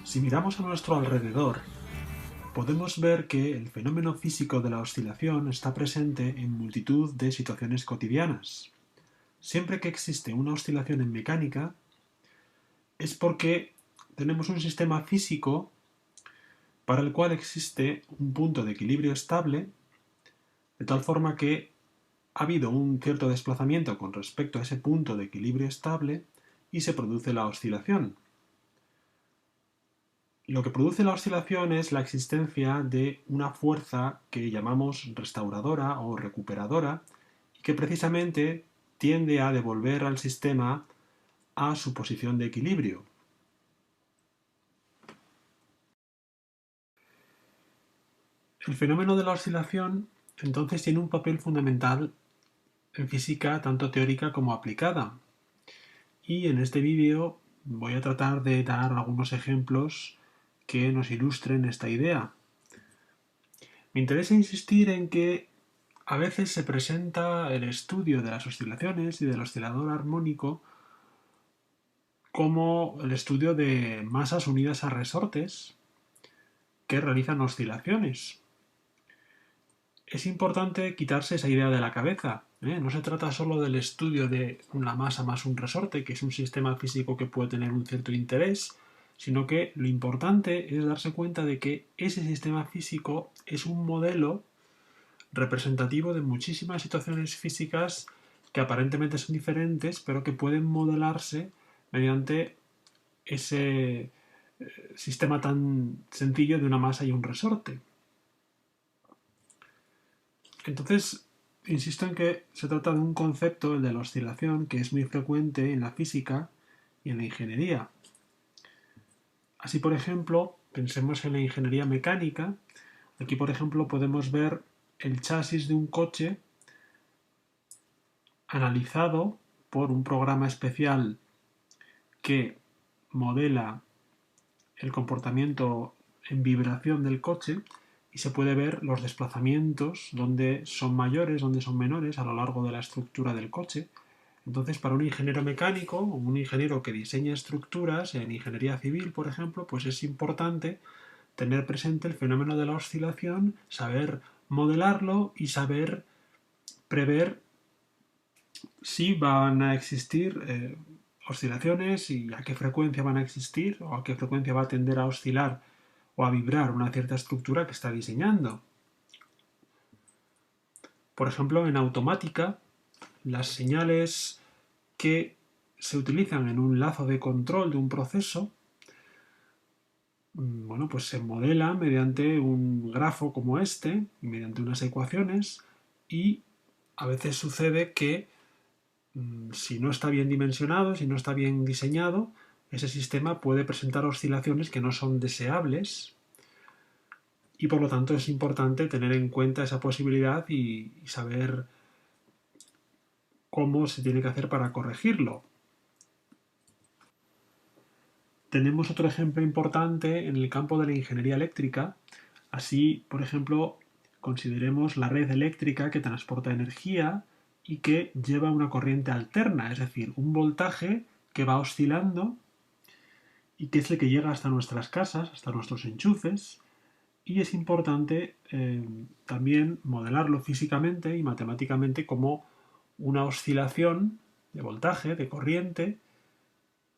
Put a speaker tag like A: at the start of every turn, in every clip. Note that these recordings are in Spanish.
A: Si miramos a nuestro alrededor, podemos ver que el fenómeno físico de la oscilación está presente en multitud de situaciones cotidianas. Siempre que existe una oscilación en mecánica, es porque tenemos un sistema físico para el cual existe un punto de equilibrio estable, de tal forma que ha habido un cierto desplazamiento con respecto a ese punto de equilibrio estable y se produce la oscilación. Lo que produce la oscilación es la existencia de una fuerza que llamamos restauradora o recuperadora y que precisamente tiende a devolver al sistema a su posición de equilibrio. El fenómeno de la oscilación entonces tiene un papel fundamental en física tanto teórica como aplicada. Y en este vídeo voy a tratar de dar algunos ejemplos que nos ilustren esta idea. Me interesa insistir en que a veces se presenta el estudio de las oscilaciones y del oscilador armónico como el estudio de masas unidas a resortes que realizan oscilaciones. Es importante quitarse esa idea de la cabeza. No se trata solo del estudio de una masa más un resorte, que es un sistema físico que puede tener un cierto interés, sino que lo importante es darse cuenta de que ese sistema físico es un modelo representativo de muchísimas situaciones físicas que aparentemente son diferentes, pero que pueden modelarse mediante ese sistema tan sencillo de una masa y un resorte. Entonces, insisto en que se trata de un concepto, el de la oscilación, que es muy frecuente en la física y en la ingeniería. Así, por ejemplo, pensemos en la ingeniería mecánica. Aquí, por ejemplo, podemos ver el chasis de un coche analizado por un programa especial que modela el comportamiento en vibración del coche y se puede ver los desplazamientos, donde son mayores, donde son menores a lo largo de la estructura del coche. Entonces, para un ingeniero mecánico o un ingeniero que diseña estructuras en ingeniería civil, por ejemplo, pues es importante tener presente el fenómeno de la oscilación, saber modelarlo y saber prever si van a existir oscilaciones y a qué frecuencia van a existir o a qué frecuencia va a tender a oscilar o a vibrar una cierta estructura que está diseñando. Por ejemplo, en automática, las señales que se utilizan en un lazo de control de un proceso, bueno, pues se modelan mediante un grafo como este, mediante unas ecuaciones, y a veces sucede que si no está bien dimensionado, si no está bien diseñado, ese sistema puede presentar oscilaciones que no son deseables y por lo tanto es importante tener en cuenta esa posibilidad y saber cómo se tiene que hacer para corregirlo. Tenemos otro ejemplo importante en el campo de la ingeniería eléctrica. Así, por ejemplo, consideremos la red eléctrica que transporta energía y que lleva una corriente alterna, es decir, un voltaje que va oscilando y que es el que llega hasta nuestras casas, hasta nuestros enchufes. Y es importante también modelarlo físicamente y matemáticamente como una oscilación de voltaje, de corriente,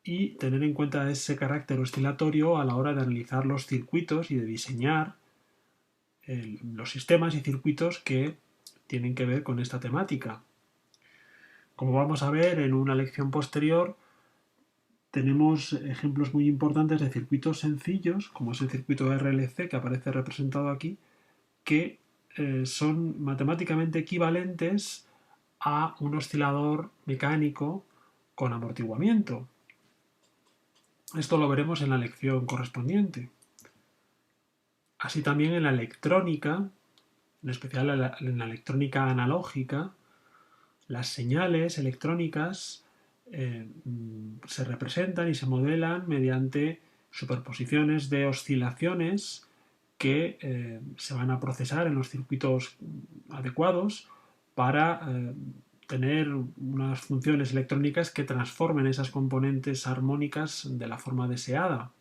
A: y tener en cuenta ese carácter oscilatorio a la hora de analizar los circuitos y de diseñar los sistemas y circuitos que tienen que ver con esta temática. Como vamos a ver en una lección posterior, tenemos ejemplos muy importantes de circuitos sencillos, como es el circuito RLC que aparece representado aquí, que son matemáticamente equivalentes a un oscilador mecánico con amortiguamiento. Esto lo veremos en la lección correspondiente. Así también en la electrónica, en especial en la electrónica analógica, las señales electrónicas se representan y se modelan mediante superposiciones de oscilaciones que se van a procesar en los circuitos adecuados para tener unas funciones electrónicas que transformen esas componentes armónicas de la forma deseada.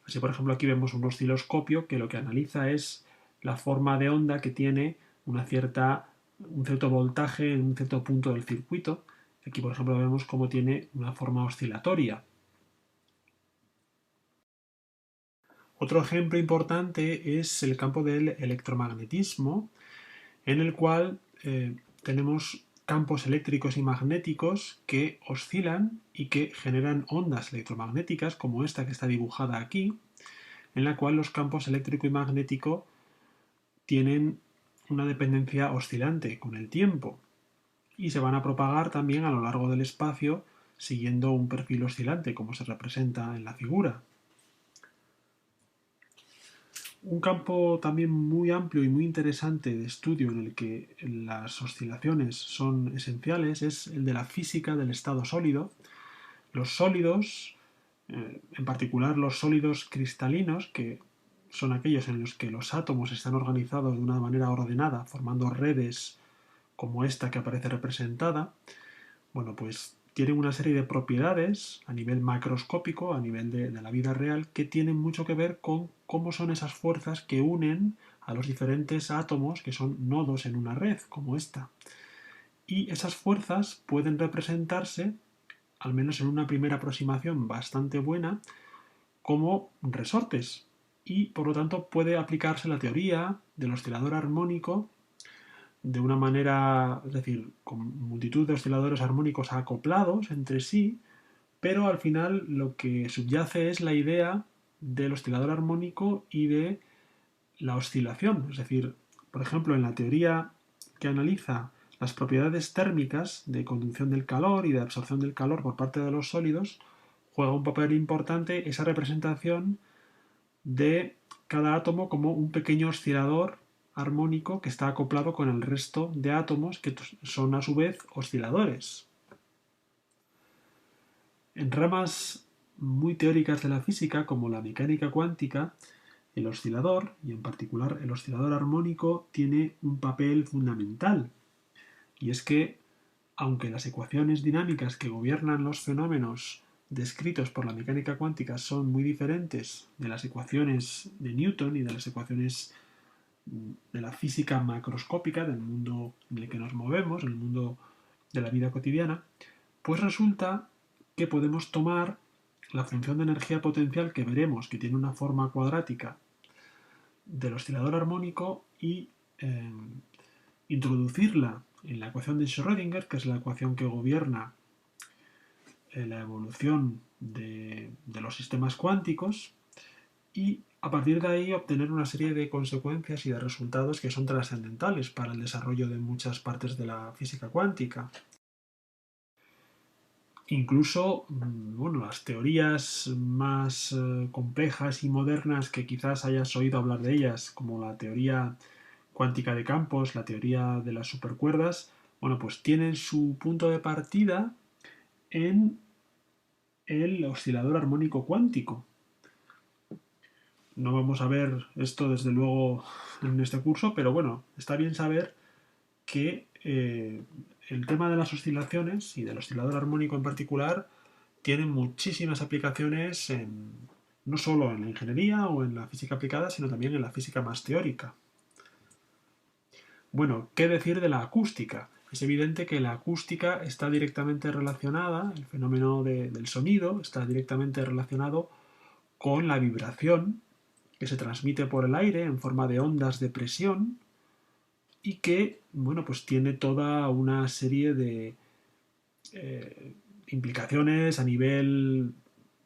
A: Así, por ejemplo, aquí vemos un osciloscopio que lo que analiza es la forma de onda que tiene un cierto voltaje en un cierto punto del circuito. Aquí, por ejemplo, vemos cómo tiene una forma oscilatoria. Otro ejemplo importante es el campo del electromagnetismo, en el cual tenemos campos eléctricos y magnéticos que oscilan y que generan ondas electromagnéticas, como esta que está dibujada aquí, en la cual los campos eléctrico y magnético tienen una dependencia oscilante con el tiempo y se van a propagar también a lo largo del espacio siguiendo un perfil oscilante, como se representa en la figura. Un campo también muy amplio y muy interesante de estudio en el que las oscilaciones son esenciales es el de la física del estado sólido. Los sólidos, en particular los sólidos cristalinos, que son aquellos en los que los átomos están organizados de una manera ordenada, formando redes como esta que aparece representada, bueno, pues tienen una serie de propiedades a nivel macroscópico, a nivel de la vida real, que tienen mucho que ver con cómo son esas fuerzas que unen a los diferentes átomos que son nodos en una red, como esta. Y esas fuerzas pueden representarse, al menos en una primera aproximación bastante buena, como resortes. Y por lo tanto puede aplicarse la teoría del oscilador armónico de una manera, es decir, con multitud de osciladores armónicos acoplados entre sí, pero al final lo que subyace es la idea del oscilador armónico y de la oscilación. Es decir, por ejemplo, en la teoría que analiza las propiedades térmicas de conducción del calor y de absorción del calor por parte de los sólidos, juega un papel importante esa representación de cada átomo como un pequeño oscilador armónico que está acoplado con el resto de átomos que son a su vez osciladores. En ramas muy teóricas de la física, como la mecánica cuántica, el oscilador, y en particular el oscilador armónico, tiene un papel fundamental. Y es que, aunque las ecuaciones dinámicas que gobiernan los fenómenos descritos por la mecánica cuántica son muy diferentes de las ecuaciones de Newton y de las ecuaciones de la física macroscópica, del mundo en el que nos movemos, el mundo de la vida cotidiana, pues resulta que podemos tomar la función de energía potencial que veremos que tiene una forma cuadrática del oscilador armónico y introducirla en la ecuación de Schrödinger, que es la ecuación que gobierna la evolución de los sistemas cuánticos, y a partir de ahí obtener una serie de consecuencias y de resultados que son trascendentales para el desarrollo de muchas partes de la física cuántica. Incluso, bueno, las teorías más complejas y modernas que quizás hayas oído hablar de ellas, como la teoría cuántica de campos, la teoría de las supercuerdas, bueno, pues tienen su punto de partida en el oscilador armónico cuántico. No vamos a ver esto desde luego en este curso, pero bueno, está bien saber que el tema de las oscilaciones y del oscilador armónico en particular tiene muchísimas aplicaciones no solo en la ingeniería o en la física aplicada, sino también en la física más teórica. Bueno, ¿qué decir de la acústica? Es evidente que la acústica está directamente relacionada, el fenómeno del sonido está directamente relacionado con la vibración que se transmite por el aire en forma de ondas de presión y que, bueno, pues tiene toda una serie de implicaciones a nivel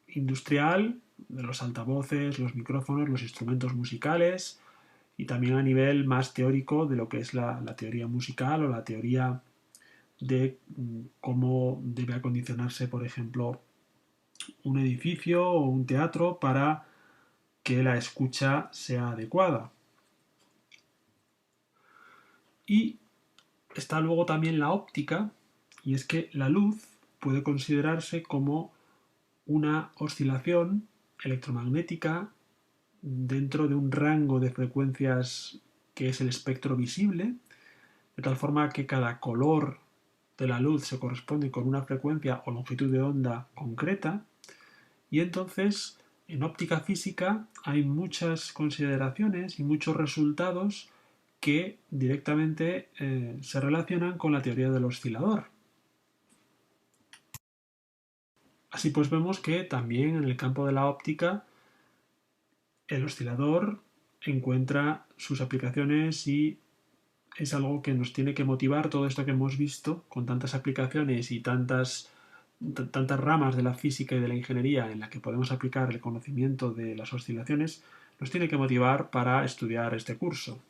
A: industrial, de los altavoces, los micrófonos, los instrumentos musicales, y también a nivel más teórico de lo que es la teoría musical o la teoría de cómo debe acondicionarse, por ejemplo, un edificio o un teatro para que la escucha sea adecuada. Y está luego también la óptica, y es que la luz puede considerarse como una oscilación electromagnética dentro de un rango de frecuencias que es el espectro visible, de tal forma que cada color de la luz se corresponde con una frecuencia o longitud de onda concreta, y entonces en óptica física hay muchas consideraciones y muchos resultados que directamente se relacionan con la teoría del oscilador. Así pues vemos que también en el campo de la óptica el oscilador encuentra sus aplicaciones y es algo que nos tiene que motivar. Todo esto que hemos visto con tantas aplicaciones y tantas ramas de la física y de la ingeniería en la que podemos aplicar el conocimiento de las oscilaciones nos tiene que motivar para estudiar este curso.